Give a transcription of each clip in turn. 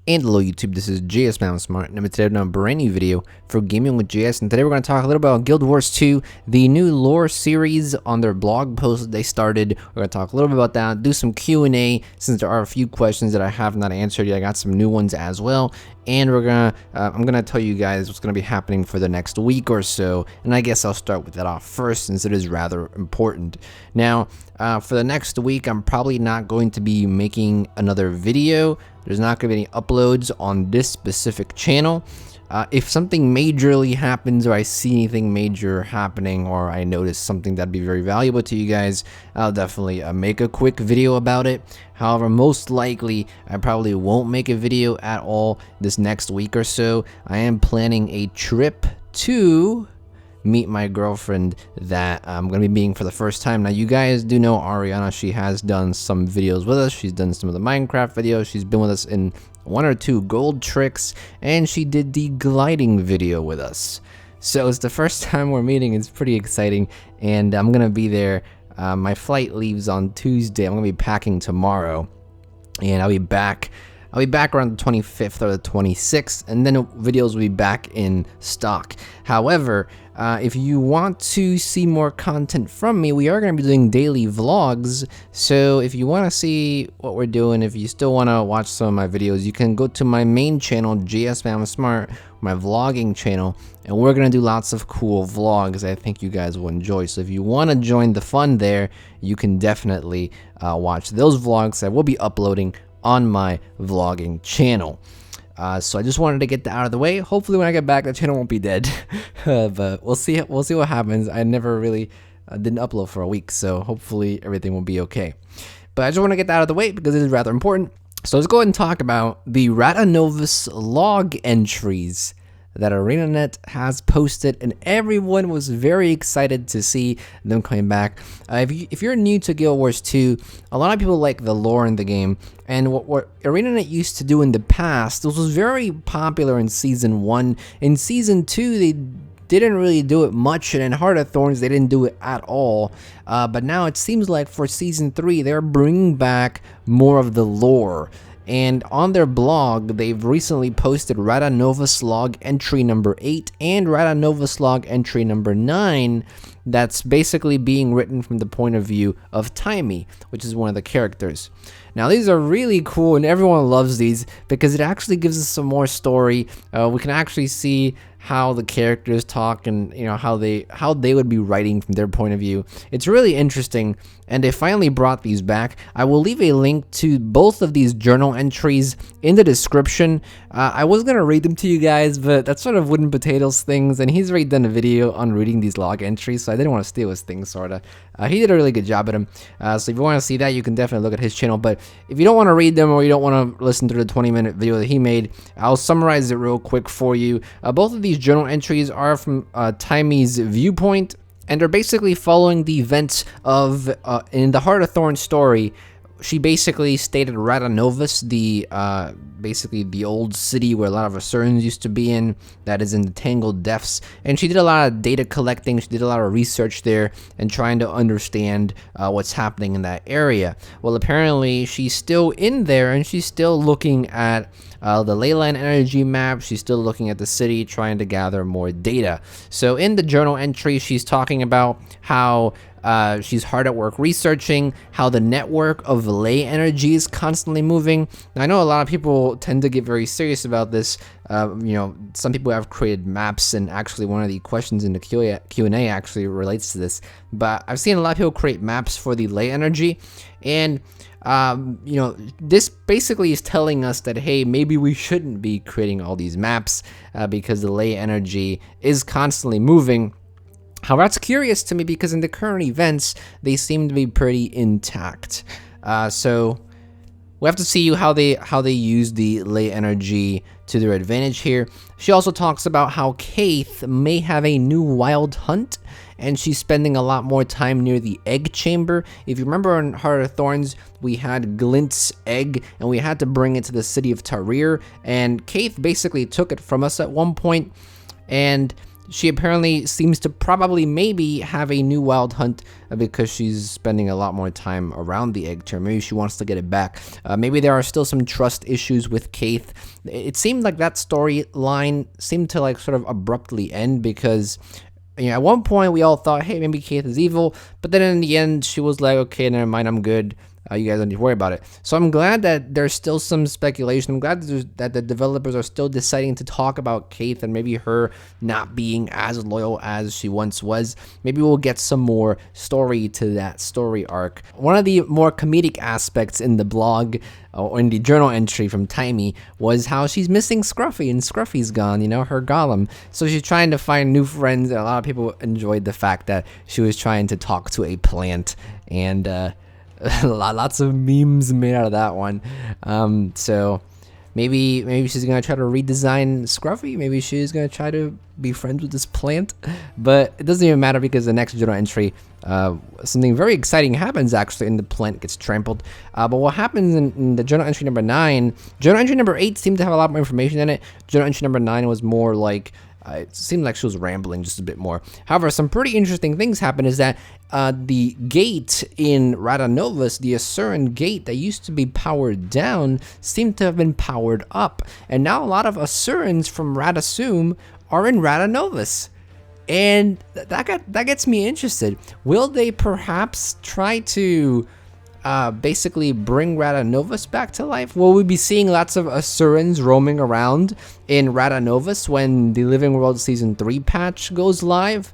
And hello YouTube, this is GSmaniamsmart, and today I'm doing a brand new video for Gaming with GS, and today we're going to talk a little bit about Guild Wars 2, the new lore series on their blog post that they started. We're going to talk a little bit about that, do some Q&A, since there are a few questions that I have not answered yet. I got some new ones as well, and I'm going to tell you guys what's going to be happening for the next week or so, and I guess I'll start with that off first since it is rather important. Now, for the next week, I'm probably not going to be making another video. There's not going to be any uploads on this specific channel. If something majorly happens, or I see anything major happening, or I notice something that'd be very valuable to you guys, I'll definitely make a quick video about it. However, most likely, I probably won't make a video at all this next week or so. I am planning a trip to meet my girlfriend that I'm going to be meeting for the first time. Now, you guys do know Ariana. She has done some videos with us. She's done some of the Minecraft videos. She's been with us in 1 or 2 gold tricks, and she did the gliding video with us. So it's the first time we're meeting. It's pretty exciting, and I'm going to be there. My flight leaves on Tuesday. I'm going to be packing tomorrow, and I'll be back around the 25th or the 26th, and then videos will be back in stock. However, if you want to see more content from me, we are going to be doing daily vlogs. So if you want to see what we're doing, if you still want to watch some of my videos, you can go to my main channel, GSmaniamsmart, my vlogging channel, and we're going to do lots of cool vlogs I think you guys will enjoy. So if you want to join the fun there, you can definitely watch those vlogs that we'll be uploading on my vlogging channel. So I just wanted to get that out of the way. Hopefully when I get back, the channel won't be dead. But we'll see what happens. I never really didn't upload for a week, so hopefully everything will be okay. But I just want to get that out of the way because it is rather important. So let's go ahead and talk about the Rata Novus log entries that ArenaNet has posted, and everyone was very excited to see them coming back. If you're new to Guild Wars 2, a lot of people like the lore in the game, and what ArenaNet used to do in the past, this was very popular in Season 1. In Season 2, they didn't really do it much, and in Heart of Thorns, they didn't do it at all. But now it seems like for Season 3, they're bringing back more of the lore. And on their blog, they've recently posted Rata Novus log entry number 8 and Rata Novus log entry number 9 that's basically being written from the point of view of Taimi, which is one of the characters. Now, these are really cool, and everyone loves these because it actually gives us some more story. We can actually see how the characters talk, and how they would be writing from their point of view. It's really interesting, and they finally brought these back. I will leave a link to both of these journal entries in the description. I was gonna read them to you guys, but that's sort of wooden potatoes things, and he's already done a video on reading these log entries, so I didn't want to steal his thing, sorta. He did a really good job at them. So if you want to see that, you can definitely look at his channel. But if you don't want to read them, or you don't want to listen to the 20-minute video that he made, I'll summarize it real quick for you. Both of these journal entries are from Taimi's viewpoint, and they're basically following the events of in the Heart of Thorns story. She basically stated Rata Novus, basically the old city where a lot of Asurans used to be in, that is in the Tangled Depths, and she did a lot of data collecting. She did a lot of research there and trying to understand what's happening in that area. Well, apparently she's still in there, and she's still looking at the Ley-Line energy map. She's still looking at the city, trying to gather more data. So in the journal entry, she's talking about how she's hard at work researching how the network of Ley energy is constantly moving. Now, I know a lot of people tend to get very serious about this. Some people have created maps, and actually one of the questions in the Q&A actually relates to this. But I've seen a lot of people create maps for the Ley energy, and this basically is telling us that, hey, maybe we shouldn't be creating all these maps because the Ley energy is constantly moving. However, that's curious to me because in the current events, they seem to be pretty intact. So we have to see how they use the Ley energy to their advantage here. She also talks about how Kaith may have a new wild hunt, and she's spending a lot more time near the egg chamber. If you remember in Heart of Thorns, we had Glint's egg, and we had to bring it to the city of Tarir, and Kaith basically took it from us at one point. And She apparently seems to probably maybe have a new wild hunt because she's spending a lot more time around the egg chair. Maybe she wants to get it back. Maybe there are still some trust issues with Keith. It seemed like that storyline seemed to like sort of abruptly end because at one point we all thought, hey, maybe Keith is evil, but then in the end she was like, okay, never mind, I'm good. You guys don't need to worry about it. So I'm glad that there's still some speculation. I'm glad that the developers are still deciding to talk about Keith and maybe her not being as loyal as she once was. Maybe we'll get some more story to that story arc. One of the more comedic aspects in the blog or in the journal entry from Taimi was how she's missing Scruffy, and Scruffy's gone, her golem. So she's trying to find new friends, and a lot of people enjoyed the fact that she was trying to talk to a plant, and lots of memes made out of that one. So maybe she's gonna try to redesign Scruffy. Maybe she's gonna try to be friends with this plant. But it doesn't even matter because the next journal entry, something very exciting happens actually, and the plant gets trampled. But what happens in the journal entry number 9? Journal entry number 8 seemed to have a lot more information in it. Journal entry number 9 was more like. It seemed like she was rambling just a bit more. However, some pretty interesting things happen is that the gate in Rata Novus, the Asuran gate that used to be powered down, seemed to have been powered up. And now a lot of Asurans from Rata Sum are in Rata Novus. And that gets me interested. Will they perhaps try to basically bring Rata Novus back to life? Will we be seeing lots of Asurans roaming around in Rata Novus when the Living World Season 3 patch goes live?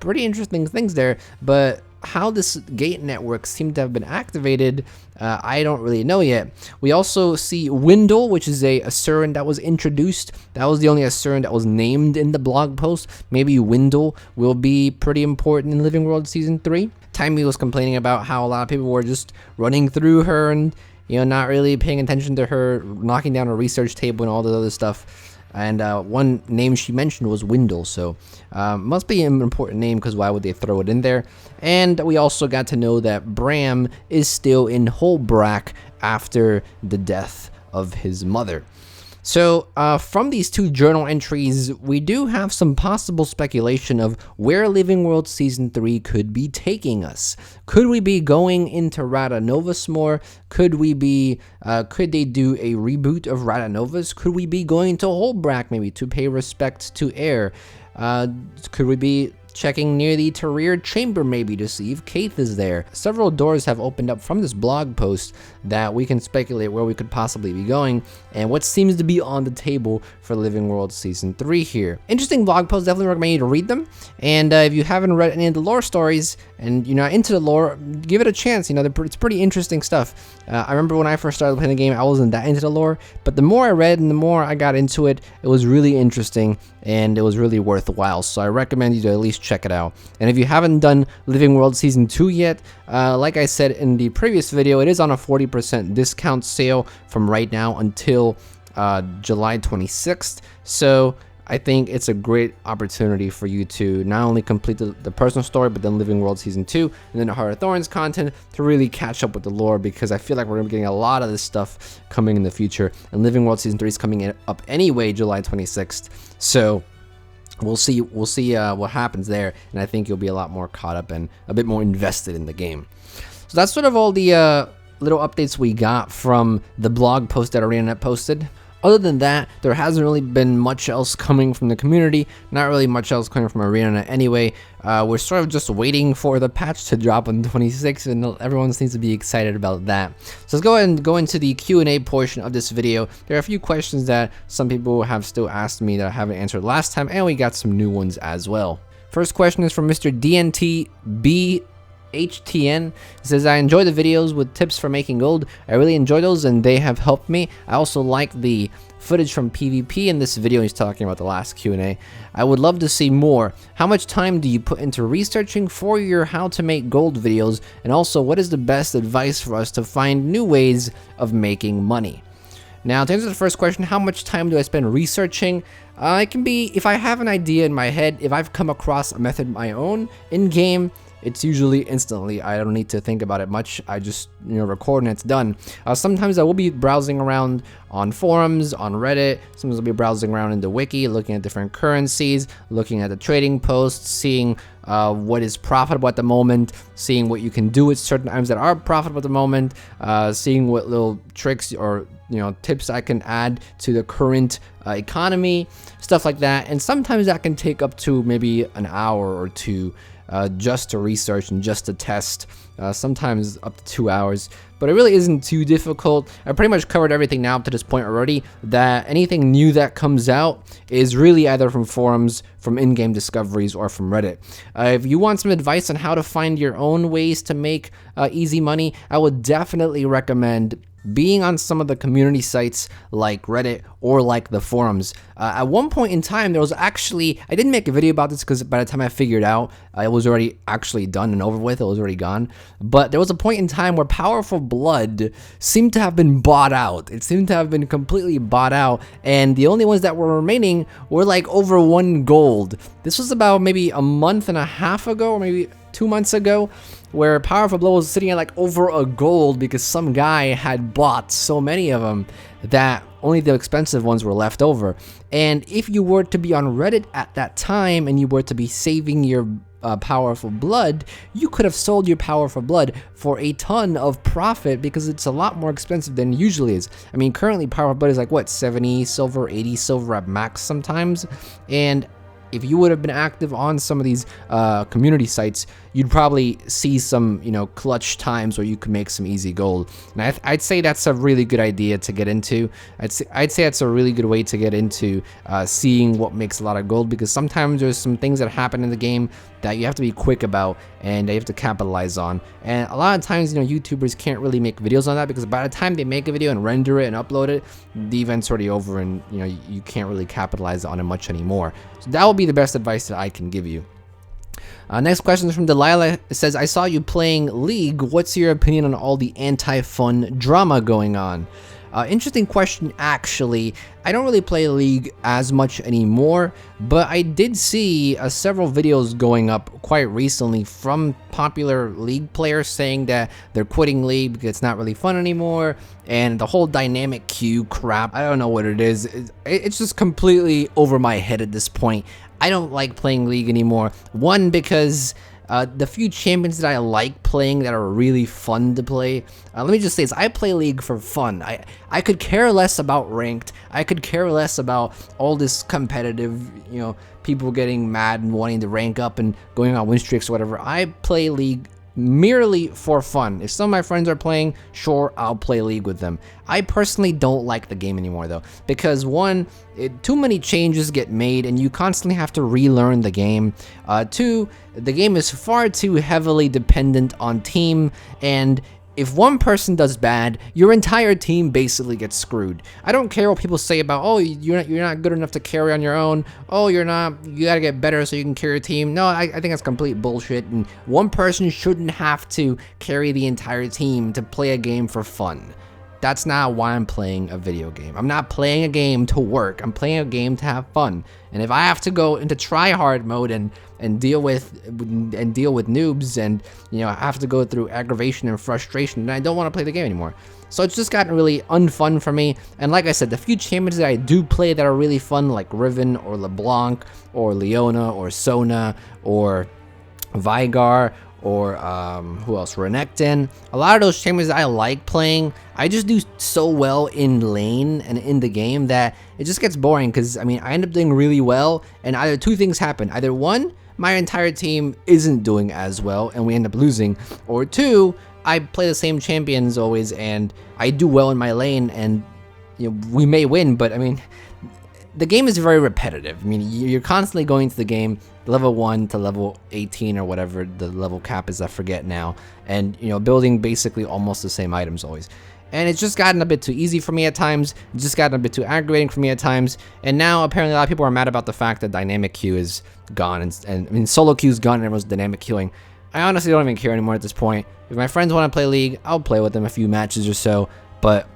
Pretty interesting things there, but how this gate network seemed to have been activated, I don't really know yet. We also see Windle, which is a Asuran that was introduced. That was the only Asuran that was named in the blog post. Maybe Windle will be pretty important in Living World Season 3. Taimi was complaining about how a lot of people were just running through her and not really paying attention to her, knocking down a research table and all the other stuff. And one name she mentioned was Windle, so must be an important name because why would they throw it in there? And we also got to know that Bram is still in Holbrack after the death of his mother. So from these two journal entries, we do have some possible speculation of where Living World Season 3 could be taking us. Could we be going into Rata Novus more? Could they do a reboot of Rata Novus? Could we be going to Holbrack maybe to pay respect to Air? Could we be checking near the Tarir chamber maybe to see if Keith is there? Several doors have opened up from this blog post that we can speculate where we could possibly be going and what seems to be on the table for Living World Season 3 here. Interesting blog posts, definitely recommend you to read them. And if you haven't read any of the lore stories and you're not into the lore, give it a chance. It's pretty interesting stuff. I remember when I first started playing the game, I wasn't that into the lore, but the more I read and the more I got into it, it was really interesting and it was really worthwhile. So I recommend you to at least check it out. And if you haven't done Living World Season 2 yet, like I said in the previous video, it is on a 40% discount sale from right now until July 26th. So I think it's a great opportunity for you to not only complete the personal story, but then Living World Season 2 and then the Heart of Thorns content to really catch up with the lore, because I feel like we're going to be getting a lot of this stuff coming in the future. And Living World Season 3 is coming up anyway, July 26th. So we'll see what happens there, and I think you'll be a lot more caught up and a bit more invested in the game. So that's sort of all the little updates we got from the blog post that ArenaNet posted. Other than that, there hasn't really been much else coming from the community, not really much else coming from ArenaNet anyway. We're sort of just waiting for the patch to drop on 26, and everyone seems to be excited about that. So let's go ahead and go into the Q&A portion of this video. There are a few questions that some people have still asked me that I haven't answered last time, and we got some new ones as well. First question is from Mr. DNTB. HTN says, I enjoy the videos with tips for making gold. I really enjoy those and they have helped me. I also like the footage from PvP in this video. He's talking about the last Q&A. I would love to see more. How much time do you put into researching for your how to make gold videos? And also, what is the best advice for us to find new ways of making money? Now, to answer the first question, how much time do I spend researching? It can be, if I have an idea in my head, if I've come across a method of my own in-game, it's usually instantly. I don't need to think about it much. I just record and it's done. Sometimes I will be browsing around on forums, on Reddit. Sometimes I'll be browsing around in the wiki, looking at different currencies, looking at the trading posts, seeing what is profitable at the moment, seeing what you can do with certain items that are profitable at the moment, seeing what little tricks or tips I can add to the current economy, stuff like that. And sometimes that can take up to maybe an hour or two just to research and just to test, sometimes up to 2 hours, but it really isn't too difficult. I pretty much covered everything now up to this point already. That anything new that comes out is really either from forums, from in-game discoveries, or from Reddit. If you want some advice on how to find your own ways to make easy money, I would definitely recommend being on some of the community sites like Reddit or like the forums. At one point in time, there was actually, I didn't make a video about this because by the time I figured out, it was already actually done and over with. It was already gone. But there was a point in time where Powerful Blood seemed to have been bought out. It seemed to have been completely bought out, and the only ones that were remaining were like over 1 gold. This was about maybe a month and a half ago, or maybe 2 months ago, where Powerful Blow was sitting at like over a gold because some guy had bought so many of them that only the expensive ones were left over. And if you were to be on Reddit at that time and you were to be saving your Powerful Blood, you could have sold your Powerful Blood for a ton of profit because it's a lot more expensive than it usually is. I mean, currently Powerful Blood is like what, 70 silver, 80 silver at max sometimes, and if you would have been active on some of these community sites, you'd probably see some, clutch times where you could make some easy gold. And I'd say that's a really good idea to get into. I'd say that's a really good way to get into seeing what makes a lot of gold, because sometimes there's some things that happen in the game that you have to be quick about and you have to capitalize on. And a lot of times, YouTubers can't really make videos on that because by the time they make a video and render it and upload it, the event's already over and you can't really capitalize on it much anymore. So that would be the best advice that I can give you. Next question is from Delilah. It says, I saw you playing League. What's your opinion on all the anti-fun drama going on? Interesting question, actually. I don't really play League as much anymore, but I did see several videos going up quite recently from popular League players saying that they're quitting League because it's not really fun anymore, and the whole dynamic queue crap, I don't know what it is. It's just completely over my head at this point. I don't like playing League anymore. One, because the few champions that I like playing that are really fun to play, let me just say this, I play League for fun. I could care less about ranked. I could care less about all this competitive, people getting mad and wanting to rank up and going on win streaks or whatever. I play League merely for fun. If some of my friends are playing, sure, I'll play League with them. I personally don't like the game anymore though, because one, too many changes get made and you constantly have to relearn the game. Two, the game is far too heavily dependent on team, and if one person does bad, your entire team basically gets screwed. I don't care what people say about, oh, you're not good enough to carry on your own. Oh, you gotta get better so you can carry your team. No, I think that's complete bullshit, and one person shouldn't have to carry the entire team to play a game for fun. That's not why I'm playing a video game. I'm not playing a game to work. I'm playing a game to have fun. And if I have to go into try-hard mode and deal with noobs and I have to go through aggravation and frustration, then I don't want to play the game anymore. So it's just gotten really unfun for me. And like I said, the few champions that I do play that are really fun, like Riven or LeBlanc or Leona or Sona or Vigar or who else, Renekton, a lot of those champions that I like playing, I just do so well in lane and in the game that it just gets boring, because I end up doing really well and either two things happen. Either one, my entire team isn't doing as well and we end up losing, or two, I play the same champions always and I do well in my lane and we may win, but the game is very repetitive. You're constantly going to the game, level 1 to level 18 or whatever the level cap is, I forget now, and building basically almost the same items always. And it's just gotten a bit too easy for me at times. It's just gotten a bit too aggravating for me at times. And now apparently a lot of people are mad about the fact that dynamic queue is gone, and solo queue is gone and everyone's dynamic queuing. I honestly don't even care anymore at this point. If my friends want to play League, I'll play with them a few matches or so, but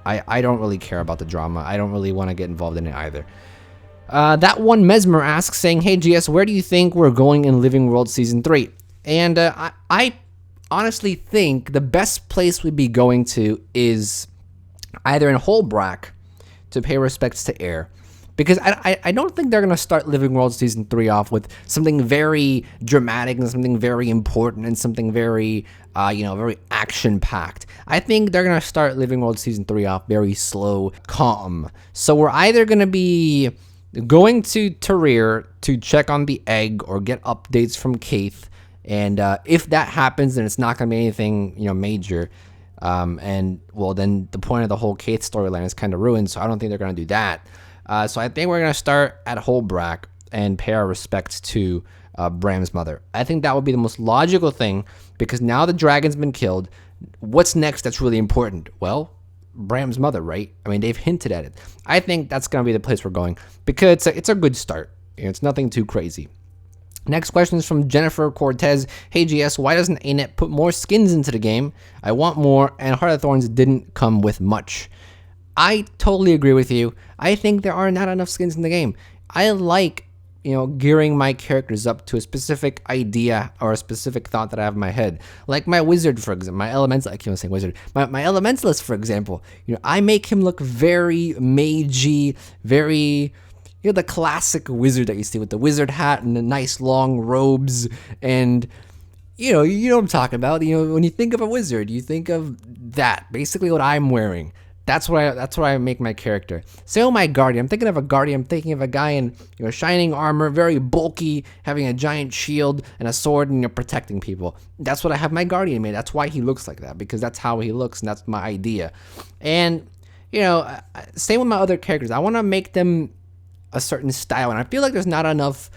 I don't really care about the drama. I don't really want to get involved in it either. That one Mesmer asks, saying, hey GS, where do you think we're going in Living World Season 3? And I honestly think the best place we'd be going to is either in Holbrack to pay respects to Air. Because I don't think they're going to start Living World Season 3 off with something very dramatic and something very important and something very, very action-packed. I think they're going to start Living World Season 3 off very slow, calm. So we're either going to be going to Tarir to check on the egg or get updates from Keith. And if that happens, then it's not going to be anything, major. Then the point of the whole Keith storyline is kind of ruined, so I don't think they're going to do that. So I think we're going to start at Holbrack and pay our respects to Bram's mother. I think that would be the most logical thing, because now the dragon's been killed. What's next that's really important? Well, Bram's mother, right? I mean, they've hinted at it. I think that's going to be the place we're going, because it's a good start. It's nothing too crazy. Next question is from Jennifer Cortez. Hey GS, why doesn't ArenaNet put more skins into the game? I want more, and Heart of Thorns didn't come with much. I totally agree with you. I think there are not enough skins in the game. I like, gearing my characters up to a specific idea or a specific thought that I have in my head. Like my wizard, for example, my elemental, I keep saying wizard. My elementalist, for example, I make him look very magey, very, the classic wizard that you see with the wizard hat and the nice long robes, and you know what I'm talking about. When you think of a wizard, you think of that, basically what I'm wearing. That's what I make my character. Same with my guardian. I'm thinking of a guardian. I'm thinking of a guy in shining armor, very bulky, having a giant shield and a sword, and protecting people. That's what I have my guardian made. That's why he looks like that, because that's how he looks, and that's my idea. And same with my other characters. I want to make them a certain style, and I feel like there's not enough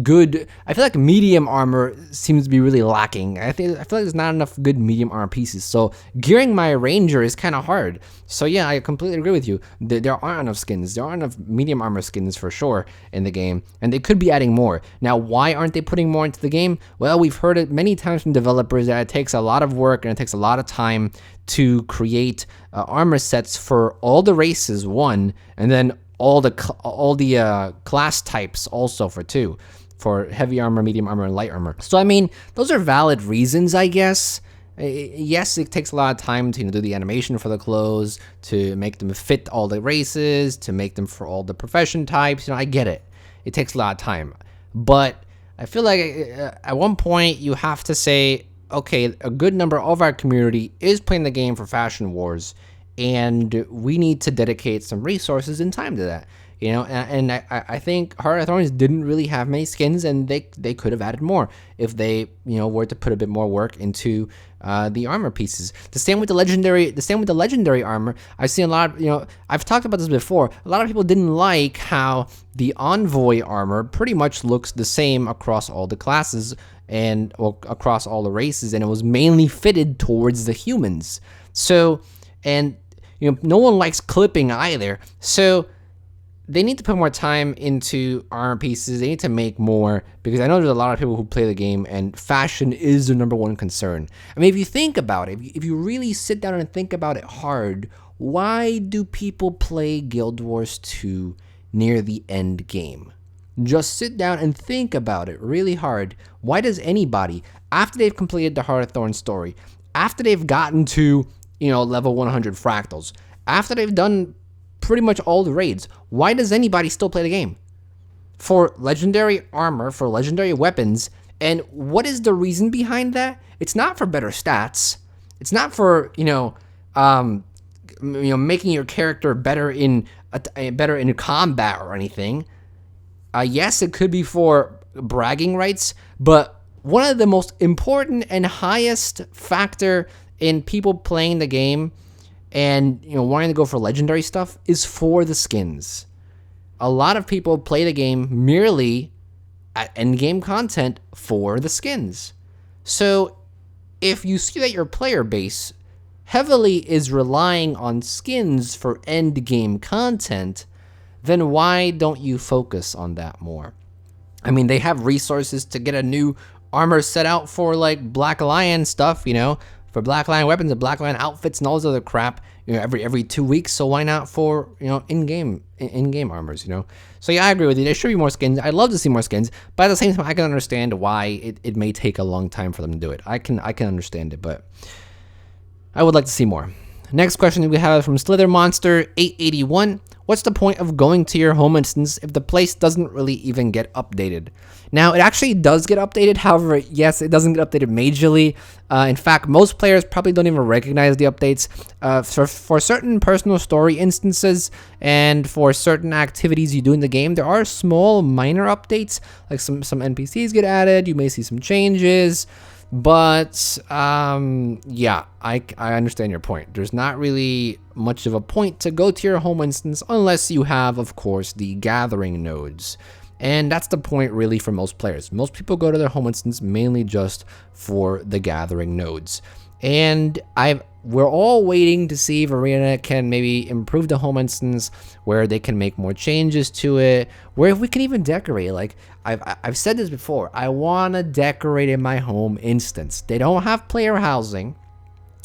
good. I feel like medium armor seems to be really lacking. I feel like there's not enough good medium armor pieces. So gearing my ranger is kind of hard. So yeah, I completely agree with you. There aren't enough skins. There aren't enough medium armor skins for sure in the game, and they could be adding more. Now, why aren't they putting more into the game? Well, we've heard it many times from developers that it takes a lot of work and it takes a lot of time to create armor sets for all the races, one, and then all the class types also for two. For heavy armor, medium armor, and light armor. So, I mean, those are valid reasons, I guess. Yes, it takes a lot of time to do the animation for the clothes, to make them fit all the races, to make them for all the profession types. I get it. It takes a lot of time. But I feel like at one point you have to say, okay, a good number of our community is playing the game for Fashion Wars, and we need to dedicate some resources and time to that. And I think Heart of Thorns didn't really have many skins, and they could have added more if they, were to put a bit more work into the armor pieces. The same with the legendary armor. I've seen a lot of, I've talked about this before. A lot of people didn't like how the Envoy armor pretty much looks the same across all the classes and across all the races, and it was mainly fitted towards the humans. So, and no one likes clipping either. So they need to put more time into armor pieces. They need to make more, because I know there's a lot of people who play the game and fashion is their number one concern. I mean, if you think about it, if you really sit down and think about it hard, why do people play Guild Wars 2 near the end game? Just sit down and think about it really hard. Why does anybody, after they've completed the Heart of Thorns story, after they've gotten to, level 100 fractals, after they've done pretty much all the raids, why does anybody still play the game? For legendary armor, for legendary weapons, and what is the reason behind that? It's not for better stats. It's not for making your character better in combat or anything. Yes, it could be for bragging rights, but one of the most important and highest factor in people playing the game and wanting to go for legendary stuff is for the skins. A lot of people play the game merely at end-game content for the skins. So if you see that your player base heavily is relying on skins for end-game content, then why don't you focus on that more? I mean, they have resources to get a new armor set out for like Black Lion stuff, for Blackline weapons and Blackline outfits and all this other crap, you know, every 2 weeks. So why not for, you know, in-game armors, you know? So yeah, I agree with you. There should be more skins. I'd love to see more skins, but at the same time, I can understand why it may take a long time for them to do it. I can understand it, but I would like to see more. Next question we have from Slither Monster 881. What's the point of going to your home instance if the place doesn't really even get updated? Now, it actually does get updated. However, yes, it doesn't get updated majorly. In fact, most players probably don't even recognize the updates. For certain personal story instances and for certain activities you do in the game, there are small minor updates. Like some NPCs get added. You may see some changes. But yeah, I understand your point. There's not really much of a point to go to your home instance unless you have, of course, the gathering nodes. And that's the point really for most players. Most people go to their home instance mainly just for the gathering nodes. And we're all waiting to see if ArenaNet can maybe improve the home instance, where they can make more changes to it, where if we can even decorate. Like I've said this before, I want to decorate in my home instance. They don't have player housing,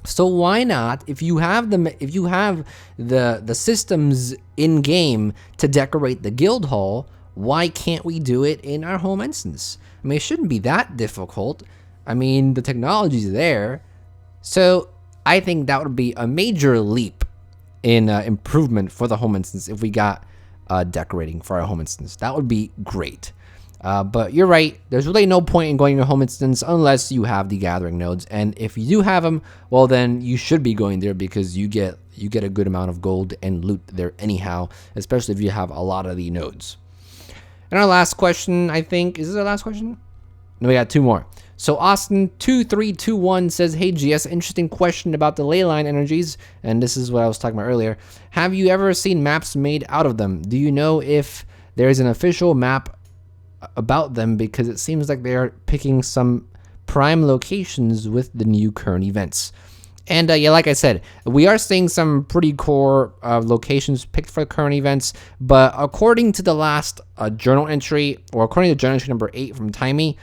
so why not? If you have the systems in game to decorate the guild hall, why can't we do it in our home instance? I mean, it shouldn't be that difficult. I mean, the technology's there. So I think that would be a major leap in improvement for the home instance if we got decorating for our home instance. That would be great. But you're right. There's really no point in going to your home instance unless you have the gathering nodes. And if you do have them, well, then you should be going there because you get a good amount of gold and loot there anyhow, especially if you have a lot of the nodes. And our last question, I think, is this our last question? No, we got two more. So Austin2321 says, hey GS, interesting question about the Ley-Line energies, and this is what I was talking about earlier. Have you ever seen maps made out of them? Do you know if there's an official map about them? Because it seems like they are picking some prime locations with the new current events. And yeah, like I said, we are seeing some pretty core locations picked for the current events, but according to the last journal entry, or according to journal entry number 8 from Taimi,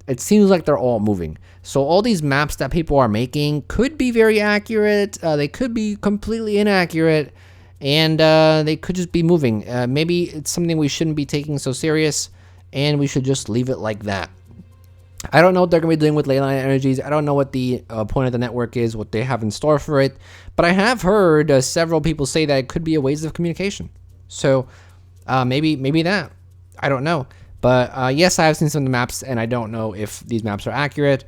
it seems like they're all moving. So all these maps that people are making could be very accurate. They could be completely inaccurate. And they could just be moving. Maybe it's something we shouldn't be taking so serious. And we should just leave it like that. I don't know what they're going to be doing with Ley-Line energies. I don't know what the point of the network is, what they have in store for it. But I have heard several people say that it could be a ways of communication. So maybe that. I don't know. But yes, I have seen some of the maps, and I don't know if these maps are accurate.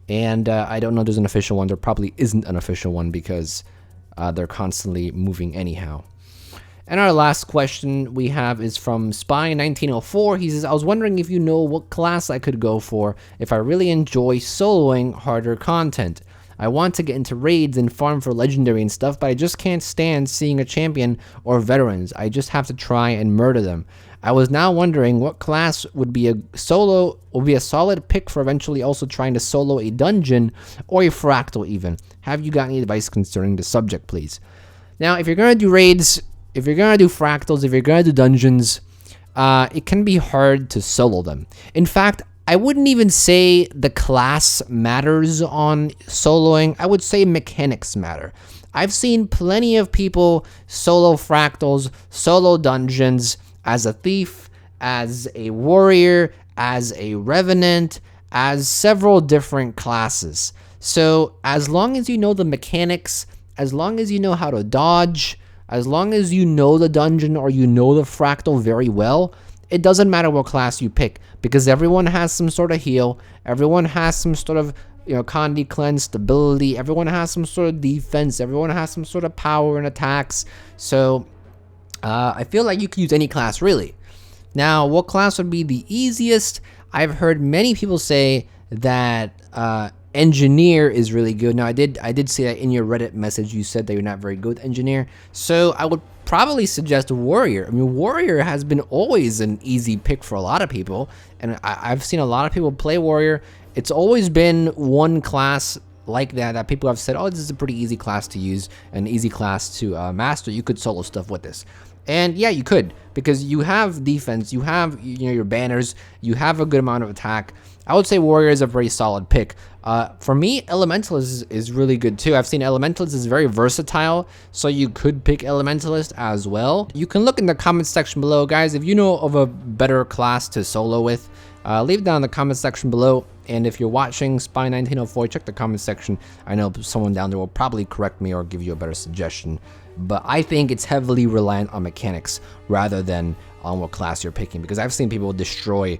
And I don't know if there's an official one. There probably isn't an official one because they're constantly moving anyhow. And our last question we have is from Spy1904. He says, I was wondering if you know what class I could go for if I really enjoy soloing harder content. I want to get into raids and farm for legendary and stuff, but I just can't stand seeing a champion or veterans. I just have to try and murder them. I was now wondering what class would be a solid pick for eventually also trying to solo a dungeon or a fractal even. Have you got any advice concerning the subject, please? Now, if you're going to do raids, if you're going to do fractals, if you're going to do dungeons, it can be hard to solo them. In fact, I wouldn't even say the class matters on soloing. I would say mechanics matter. I've seen plenty of people solo fractals, solo dungeons, as a thief, as a warrior, as a revenant, as several different classes. So as long as you know the mechanics, as long as you know how to dodge, as long as you know the dungeon or you know the fractal very well, it doesn't matter what class you pick because everyone has some sort of heal, everyone has some sort of Condi cleanse, stability, everyone has some sort of defense, everyone has some sort of power and attacks. So I feel like you can use any class really. Now, what class would be the easiest? I've heard many people say that engineer is really good. Now, I did see that in your Reddit message. You said that you're not very good with engineer. So I would probably suggest warrior. I mean, warrior has been always an easy pick for a lot of people, and I've seen a lot of people play warrior. It's always been one class like that people have said, oh, this is a pretty easy class to use, an easy class to master. You could solo stuff with this. And yeah, you could, because you have defense, you have your banners, you have a good amount of attack. I would say warrior is a very solid pick. For me, elementalist is really good too. I've seen elementalist is very versatile, so you could pick elementalist as well. You can look in the comment section below, guys, if you know of a better class to solo with. Leave it down in the comment section below. And if you're watching Spy1904, check the comment section. I know someone down there will probably correct me or give you a better suggestion. But I think it's heavily reliant on mechanics rather than on what class you're picking, because I've seen people destroy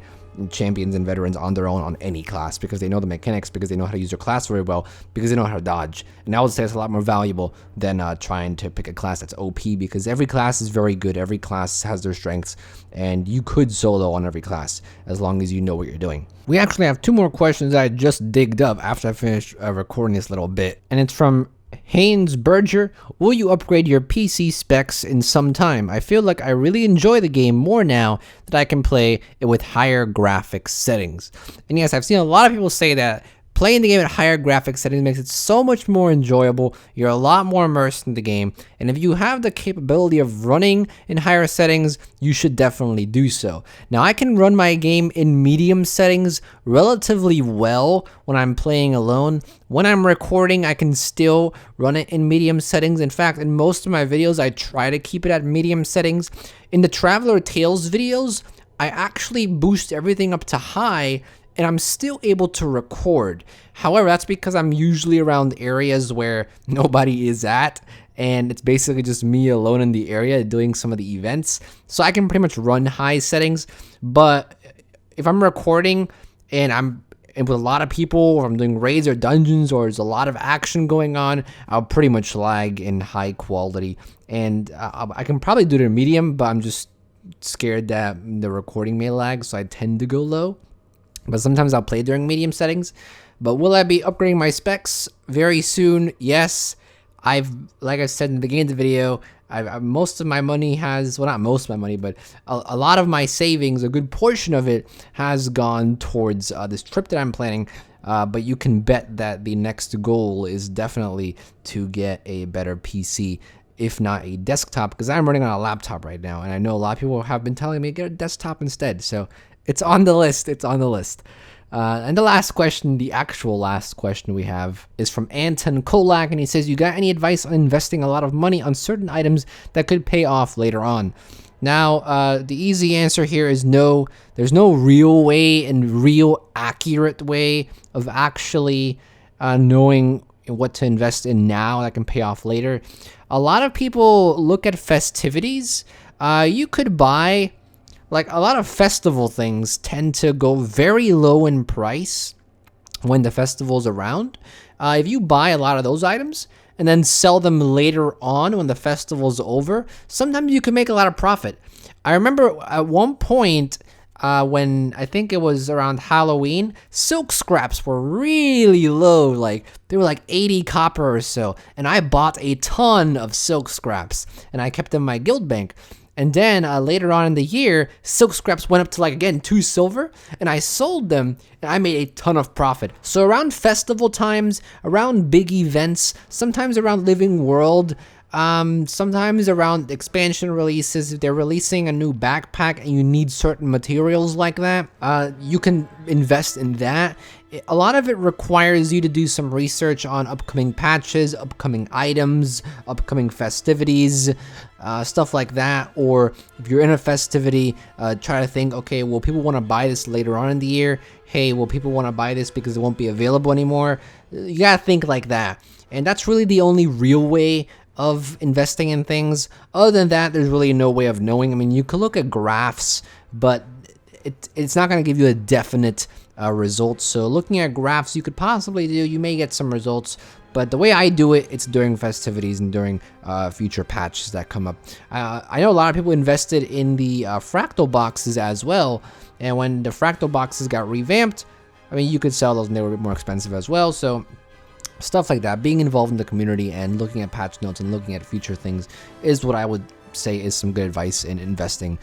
champions and veterans on their own on any class because they know the mechanics, because they know how to use their class very well, because they know how to dodge. And I would say it's a lot more valuable than trying to pick a class that's OP, because every class is very good. Every class has their strengths, and you could solo on every class as long as you know what you're doing. We actually have 2 more questions I just digged up after I finished recording this little bit, and it's from Haynes Berger. Will you upgrade your PC specs in some time? I feel like I really enjoy the game more now that I can play it with higher graphics settings. And yes, I've seen a lot of people say that playing the game at higher graphics settings makes it so much more enjoyable. You're a lot more immersed in the game, and if you have the capability of running in higher settings, you should definitely do so. Now, I can run my game in medium settings relatively well when I'm playing alone. When I'm recording, I can still run it in medium settings. In fact, in most of my videos, I try to keep it at medium settings. In the Traveler Tales videos, I actually boost everything up to high, and I'm still able to record. However, that's because I'm usually around areas where nobody is at, and it's basically just me alone in the area doing some of the events. So I can pretty much run high settings, but if I'm recording and with a lot of people, or I'm doing raids or dungeons, or there's a lot of action going on, I'll pretty much lag in high quality. And I can probably do it in medium, but I'm just scared that the recording may lag, so I tend to go low. But sometimes I'll play during medium settings. But will I be upgrading my specs very soon? Yes. Like I said in the beginning of the video, most of my money has, well, not most of my money, but a lot of my savings, a good portion of it has gone towards this trip that I'm planning. But you can bet that the next goal is definitely to get a better PC, if not a desktop, because I'm running on a laptop right now. And I know a lot of people have been telling me to get a desktop instead. So it's on the list. It's on the list. And the last question, the actual last question we have, is from Anton Kolak, and he says, you got any advice on investing a lot of money on certain items that could pay off later on? Now, the easy answer here is no. There's no real way and real accurate way of actually knowing what to invest in now that can pay off later. A lot of people look at festivities. You could buy, like, a lot of festival things tend to go very low in price when the festival's around. If you buy a lot of those items and then sell them later on when the festival's over, sometimes you can make a lot of profit. I remember at one point when I think it was around Halloween, silk scraps were really low. Like, they were like 80 copper or so. And I bought a ton of silk scraps and I kept them in my guild bank. And then later on in the year, silk scraps went up to, like, again, 2 silver, and I sold them, and I made a ton of profit. So around festival times, around big events, sometimes around Living World, sometimes around expansion releases, if they're releasing a new backpack and you need certain materials like that, you can invest in that. A lot of it requires you to do some research on upcoming patches, upcoming items, upcoming festivities, stuff like that. Or if you're in a festivity, try to think, okay, will people want to buy this later on in the year? Hey, will people want to buy this because it won't be available anymore? You gotta think like that. And that's really the only real way of investing in things. Other than that, there's really no way of knowing. I mean, you can look at graphs, but it's not going to give you a definite result. So looking at graphs, you could possibly do, you may get some results, but the way I do it, it's during festivities and during future patches that come up. I know a lot of people invested in the fractal boxes as well, and when the fractal boxes got revamped, I mean, you could sell those and they were a bit more expensive as well. So stuff like that, being involved in the community and looking at patch notes and looking at future things is what I would say is some good advice in investing.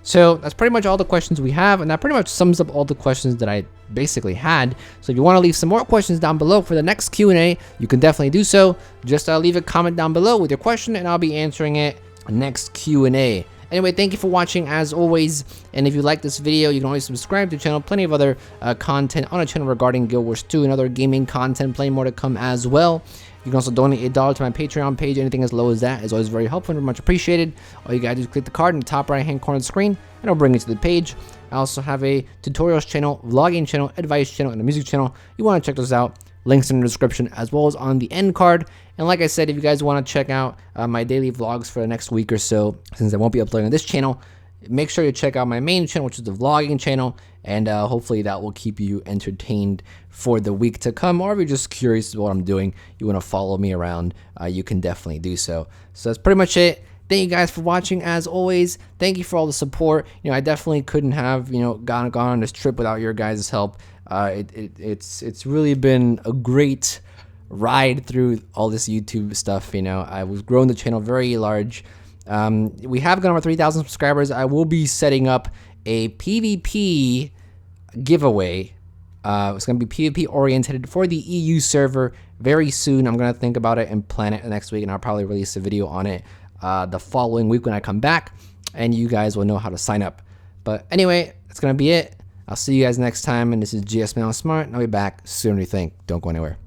So that's pretty much all the questions we have, and that pretty much sums up all the questions that I basically had. So if you want to leave some more questions down below for the next Q&A, you can definitely do so. Just leave a comment down below with your question, and I'll be answering it next Q&A. Anyway, thank you for watching as always, and if you like this video, you can always subscribe to the channel. Plenty of other content on the channel regarding Guild Wars 2 and other gaming content, plenty more to come as well. You can also donate $1 to my Patreon page. Anything as low as that is always very helpful and very much appreciated. All you gotta do is click the card in the top right hand corner of the screen, and it'll bring you to the page. I also have a tutorials channel, vlogging channel, advice channel, and a music channel. You want to check those out. Links in the description as well as on the end card. And like I said, if you guys want to check out my daily vlogs for the next week or so, since I won't be uploading on this channel, make sure you check out my main channel, which is the vlogging channel, and hopefully that will keep you entertained for the week to come. Or if you're just curious about what I'm doing, you want to follow me around, you can definitely do so. So that's pretty much it. Thank you guys for watching as always. Thank you for all the support. You know, I definitely couldn't have, you know, gone on this trip without your guys' help. It's really been a great ride through all this YouTube stuff. You know, I was growing the channel very large. We have gone over 3,000 subscribers. I will be setting up a PvP giveaway. It's going to be PvP oriented for the EU server very soon. I'm going to think about it and plan it next week, and I'll probably release a video on it the following week when I come back, and you guys will know how to sign up. But anyway, that's going to be it. I'll see you guys next time, and this is GSmaniamsmart, and I'll be back sooner than you think. Don't go anywhere.